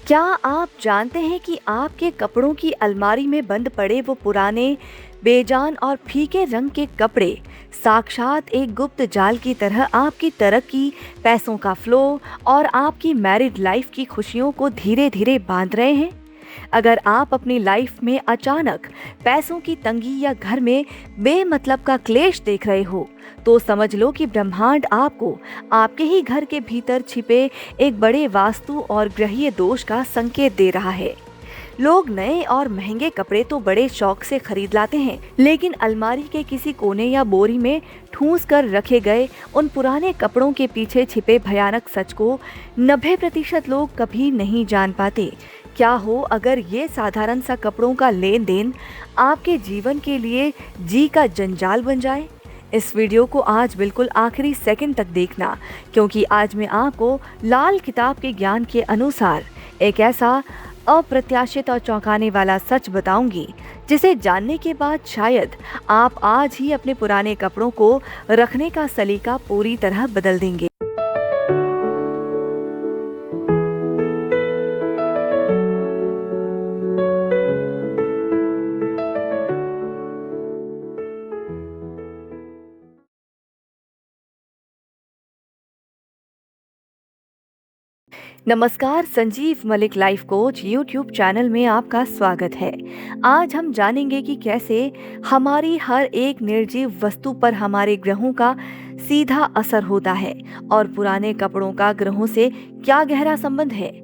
क्या आप जानते हैं कि आपके कपड़ों की अलमारी में बंद पड़े वो पुराने, बेजान और फीके रंग के कपड़े साक्षात एक गुप्त जाल की तरह आपकी तरक्की, पैसों का फ्लो और आपकी मैरिड लाइफ की खुशियों को धीरे-धीरे बांध रहे हैं? अगर आप अपनी लाइफ में अचानक पैसों की तंगी या घर में बेमतलब का क्लेश देख रहे हो, तो समझ लो कि ब्रह्मांड आपको आपके ही घर के भीतर छिपे एक बड़े वास्तु और ग्रहीय दोष का संकेत दे रहा है। लोग नए और महंगे कपड़े तो बड़े शौक से खरीद लाते हैं, लेकिन अलमारी के किसी कोने या बोरी में ठूंस कर रखे गए उन पुराने कपड़ों के पीछे छिपे भयानक सच को 90% लोग कभी नहीं जान पाते। क्या हो अगर ये साधारण सा कपड़ों का लेन देन आपके जीवन के लिए जी का जंजाल बन जाए? इस वीडियो को आज बिल्कुल आखिरी सेकंड तक देखना, क्योंकि आज मैं आपको लाल किताब के ज्ञान के अनुसार एक ऐसा अप्रत्याशित और चौंकाने वाला सच बताऊंगी, जिसे जानने के बाद शायद आप आज ही अपने पुराने कपड़ों को रखने का सलीका पूरी तरह बदल देंगे। नमस्कार, Sanjeev Malik life coach YouTube channel में आपका स्वागत है। आज हम जानेंगे कि कैसे हमारी हर एक निर्जीव वस्तु पर हमारे ग्रहों का सीधा असर होता है और पुराने कपड़ों का ग्रहों से क्या गहरा संबंध है।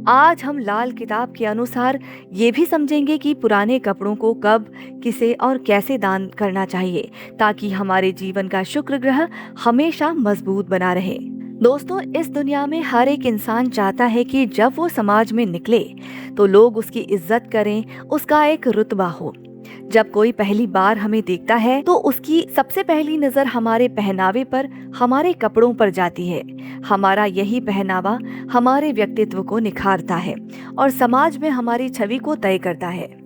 आज हम लाल किताब के अनुसार ये भी समझेंगे कि पुराने कपड़ों को कब, किसे और कैसे दान करना चाहिए, ताकि हमारे जीवन का शुक्र ग्रह हमेशा मजबूत बना रहे। दोस्तों, इस दुनिया में हर एक इंसान चाहता है कि जब वो समाज में निकले तो लोग उसकी इज्जत करें, उसका एक रुतबा हो। जब कोई पहली बार हमें देखता है तो उसकी सबसे पहली नजर हमारे पहनावे पर, हमारे कपड़ों पर जाती है। हमारा यही पहनावा हमारे व्यक्तित्व को निखारता है और समाज में हमारी छवि को तय करता है।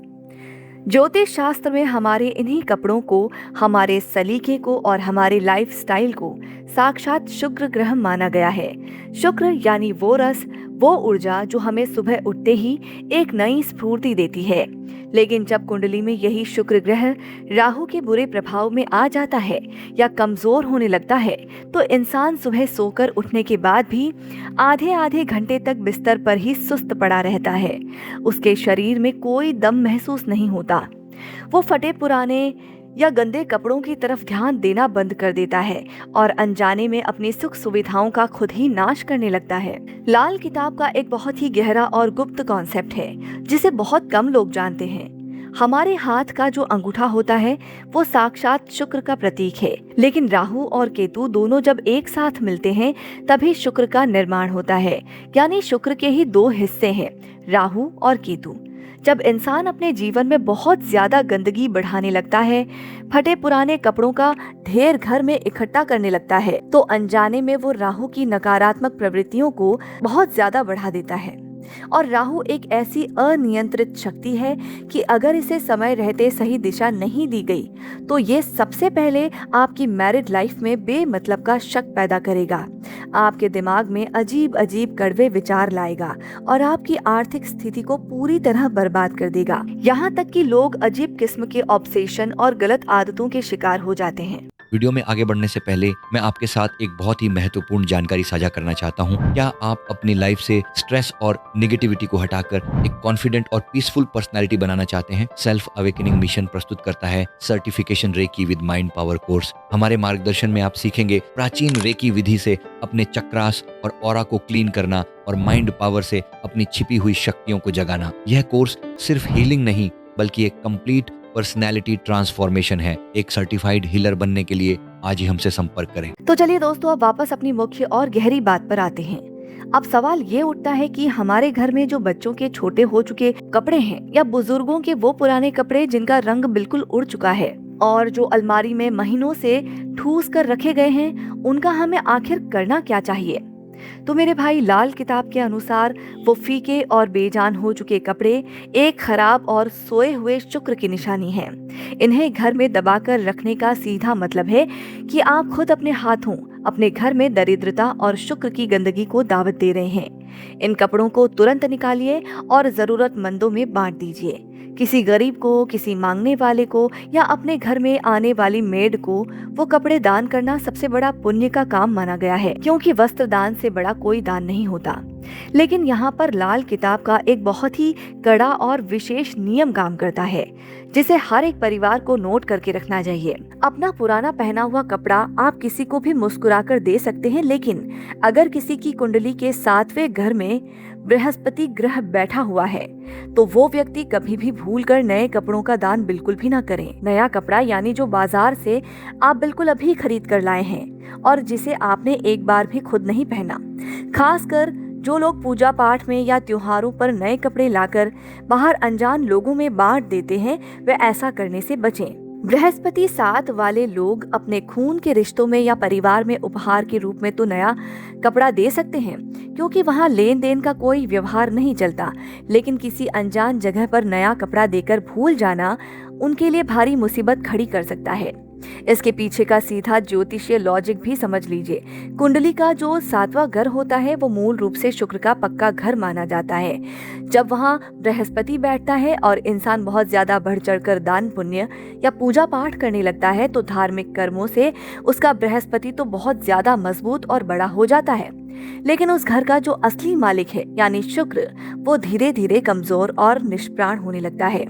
ज्योतिष शास्त्र में हमारे इन्हीं कपड़ों को, हमारे सलीके को और हमारे लाइफस्टाइल को साक्षात शुक्र ग्रह माना गया है। शुक्र यानी वो रस, वो ऊर्जा जो हमें सुबह उठते ही एक नई स्फूर्ति देती है। लेकिन जब कुंडली में यही शुक्र ग्रह राहु के बुरे प्रभाव में आ जाता है या कमजोर होने लगता है, तो इंसान सुबह सोकर उठने के बाद भी आधे आधे घंटे तक बिस्तर पर ही सुस्त पड़ा रहता है। उसके शरीर में कोई दम महसूस नहीं होता। वो फटे पुराने या गंदे कपड़ों की तरफ ध्यान देना बंद कर देता है और अनजाने में अपनी सुख सुविधाओं का खुद ही नाश करने लगता है। लाल किताब का एक बहुत ही गहरा और गुप्त कॉन्सेप्ट है, जिसे बहुत कम लोग जानते हैं। हमारे हाथ का जो अंगूठा होता है वो साक्षात शुक्र का प्रतीक है, लेकिन राहु और केतु दोनों जब एक साथ मिलते हैं तभी शुक्र का निर्माण होता है। यानी शुक्र के ही दो हिस्से हैं, राहु और केतु। जब इंसान अपने जीवन में बहुत ज्यादा गंदगी बढ़ाने लगता है, फटे पुराने कपड़ों का ढेर घर में इकट्ठा करने लगता है, तो अनजाने में वो राहु की नकारात्मक प्रवृत्तियों को बहुत ज्यादा बढ़ा देता है। और राहु एक ऐसी अनियंत्रित शक्ति है कि अगर इसे समय रहते सही दिशा नहीं दी गई तो ये सबसे पहले आपकी मैरिड लाइफ में बेमतलब का शक पैदा करेगा, आपके दिमाग में अजीब अजीब कड़वे विचार लाएगा और आपकी आर्थिक स्थिति को पूरी तरह बर्बाद कर देगा। यहाँ तक कि लोग अजीब किस्म के ऑब्सेशन और गलत आदतों के शिकार हो जाते हैं। वीडियो में आगे बढ़ने से पहले मैं आपके साथ एक बहुत ही महत्वपूर्ण जानकारी साझा करना चाहता हूं। क्या आप अपनी लाइफ से स्ट्रेस और नेगेटिविटी को हटाकर एक कॉन्फिडेंट और पीसफुल पर्सनालिटी बनाना चाहते हैं? सेल्फ अवेकनिंग मिशन प्रस्तुत करता है certification reiki with mind power course. हमारे मार्गदर्शन में आप सीखेंगे प्राचीन रेकी विधि से अपने चक्रास और ऑरा को क्लीन करना और माइंड पावर से अपनी छिपी हुई शक्तियों को जगाना। यह कोर्स सिर्फ हीलिंग नहीं बल्कि एक कंप्लीट पर्सनैलिटी ट्रांसफॉर्मेशन है। एक सर्टिफाइड हीलर बनने के लिए आज ही हमसे संपर्क करें। तो चलिए दोस्तों, अब वापस अपनी मुख्य और गहरी बात पर आते हैं। अब सवाल ये उठता है कि हमारे घर में जो बच्चों के छोटे हो चुके कपड़े हैं या बुजुर्गों के वो पुराने कपड़े जिनका रंग बिल्कुल उड़ चुका है और जो अलमारी में महीनों से ठूस कर रखे गए हैं, उनका हमें आखिर करना क्या चाहिए? तो मेरे भाई, लाल किताब के अनुसार वो फीके और बेजान हो चुके कपड़े एक खराब और सोए हुए शुक्र की निशानी है। इन्हें घर में दबाकर रखने का सीधा मतलब है कि आप खुद अपने हाथों अपने घर में दरिद्रता और शुक्र की गंदगी को दावत दे रहे हैं। इन कपड़ों को तुरंत निकालिए और जरूरतमंदों में बांट दीजिए। किसी गरीब को, किसी मांगने वाले को या अपने घर में आने वाली मेड को वो कपड़े दान करना सबसे बड़ा पुण्य का काम माना गया है, क्योंकि वस्त्र दान से बड़ा कोई दान नहीं होता। लेकिन यहाँ पर लाल किताब का एक बहुत ही कड़ा और विशेष नियम काम करता है, जिसे हर एक परिवार को नोट करके रखना चाहिए। अपना पुराना पहना हुआ कपड़ा आप किसी को भी मुस्कुराकर दे सकते हैं, लेकिन अगर किसी की कुंडली के 7वें घर में बृहस्पति ग्रह बैठा हुआ है तो वो व्यक्ति कभी भी भूलकर नए कपड़ों का दान बिल्कुल भी ना करें। नया कपड़ा यानी जो बाजार से आप बिल्कुल अभी खरीद कर लाए हैं और जिसे आपने एक बार भी खुद नहीं पहना। खासकर जो लोग पूजा पाठ में या त्योहारों पर नए कपड़े लाकर बाहर अनजान लोगों में बांट देते हैं, वे ऐसा करने से बचें। बृहस्पति 7 वाले लोग अपने खून के रिश्तों में या परिवार में उपहार के रूप में तो नया कपड़ा दे सकते हैं, क्योंकि वहाँ लेन देन का कोई व्यवहार नहीं चलता, लेकिन किसी अनजान जगह पर नया कपड़ा देकर भूल जाना उनके लिए भारी मुसीबत खड़ी कर सकता है। इसके पीछे का सीधा ज्योतिषीय लॉजिक भी समझ लीजिए। कुंडली का जो 7वां घर होता है वो मूल रूप से शुक्र का पक्का घर माना जाता है। जब वहाँ बृहस्पति बैठता है और इंसान बहुत ज्यादा बढ़ चढ़कर दान पुण्य या पूजा पाठ करने लगता है तो धार्मिक कर्मों से उसका बृहस्पति तो बहुत ज्यादा मजबूत और बड़ा हो जाता है, लेकिन उस घर का जो असली मालिक है यानी शुक्र, वो धीरे धीरे कमजोर और निष्प्राण होने लगता है।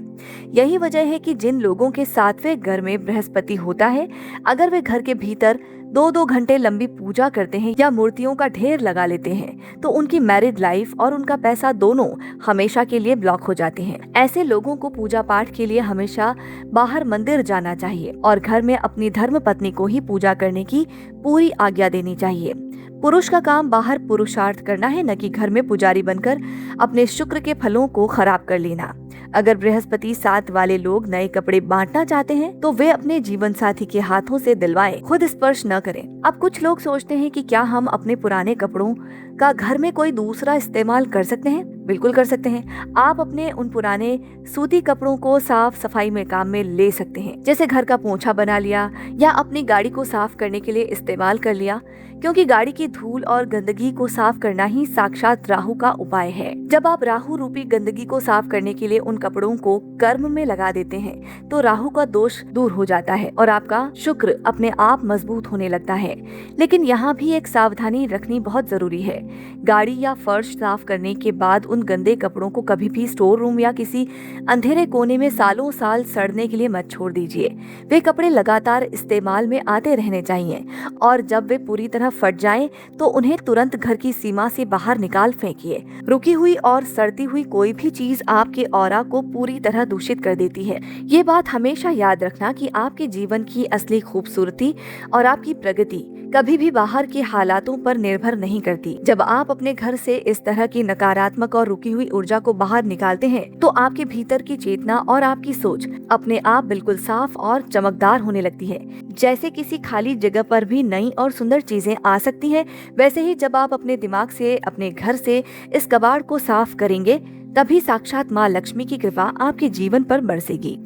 यही वजह है कि जिन लोगों के 7वें घर में बृहस्पति होता है, अगर वे घर के भीतर 2-2 घंटे लंबी पूजा करते हैं या मूर्तियों का ढेर लगा लेते हैं तो उनकी मैरिड लाइफ और उनका पैसा दोनों हमेशा के लिए ब्लॉक हो जाते हैं। ऐसे लोगों को पूजा पाठ के लिए हमेशा बाहर मंदिर जाना चाहिए और घर में अपनी धर्म पत्नी को ही पूजा करने की पूरी आज्ञा देनी चाहिए। पुरुष का काम बाहर पुरुषार्थ करना है, न कि घर में पुजारी बनकर अपने शुक्र के फलों को खराब कर लेना। अगर बृहस्पति 7 वाले लोग नए कपड़े बांटना चाहते हैं तो वे अपने जीवन साथी के हाथों से दिलवाएं, खुद स्पर्श न करें। अब कुछ लोग सोचते हैं कि क्या हम अपने पुराने कपड़ों का घर में कोई दूसरा इस्तेमाल कर सकते हैं? बिल्कुल कर सकते हैं। आप अपने उन पुराने सूती कपड़ों को साफ सफाई में काम में ले सकते हैं, जैसे घर का पोंछा बना लिया या अपनी गाड़ी को साफ करने के लिए इस्तेमाल कर लिया, क्योंकि गाड़ी की धूल और गंदगी को साफ करना ही साक्षात राहु का उपाय है। जब आप राहु रूपी गंदगी को साफ करने के लिए उन कपड़ों को कर्म में लगा देते हैं तो राहु का दोष दूर हो जाता है और आपका शुक्र अपने आप मजबूत होने लगता है। लेकिन यहाँ भी एक सावधानी रखनी बहुत जरूरी है। गाड़ी या फर्श साफ करने के बाद उन गंदे कपड़ों को कभी भी स्टोर रूम या किसी अंधेरे कोने में सालों साल सड़ने के लिए मत छोड़ दीजिए। वे कपड़े लगातार इस्तेमाल में आते रहने चाहिए और जब वे पूरी तरह फट जाएं तो उन्हें तुरंत घर की सीमा से बाहर निकाल फेंकिए। रुकी हुई और सड़ती हुई कोई भी चीज आपके ऑरा को पूरी तरह दूषित कर देती है। ये बात हमेशा याद रखना कि आपके जीवन की असली खूबसूरती और आपकी प्रगति कभी भी बाहर के हालातों पर निर्भर नहीं करती। जब आप अपने घर से इस तरह की नकारात्मक और रुकी हुई ऊर्जा को बाहर निकालते हैं तो आपके भीतर की चेतना और आपकी सोच अपने आप बिल्कुल साफ और चमकदार होने लगती है। जैसे किसी खाली जगह पर भी नई और सुंदर चीजें आ सकती हैं, वैसे ही जब आप अपने दिमाग से, अपने घर से इस कबाड़ को साफ करेंगे तभी साक्षात माँ लक्ष्मी की कृपा आपके जीवन पर बरसेगी।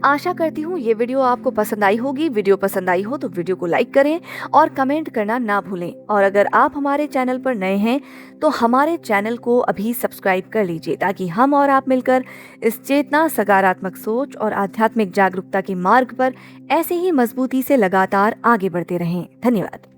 आशा करती हूँ ये वीडियो आपको पसंद आई होगी। वीडियो पसंद आई हो तो वीडियो को लाइक करें और कमेंट करना ना भूलें। और अगर आप हमारे चैनल पर नए हैं तो हमारे चैनल को अभी सब्सक्राइब कर लीजिए, ताकि हम और आप मिलकर इस चेतना, सकारात्मक सोच और आध्यात्मिक जागरूकता के मार्ग पर ऐसे ही मजबूती से लगातार आगे बढ़ते रहें। धन्यवाद।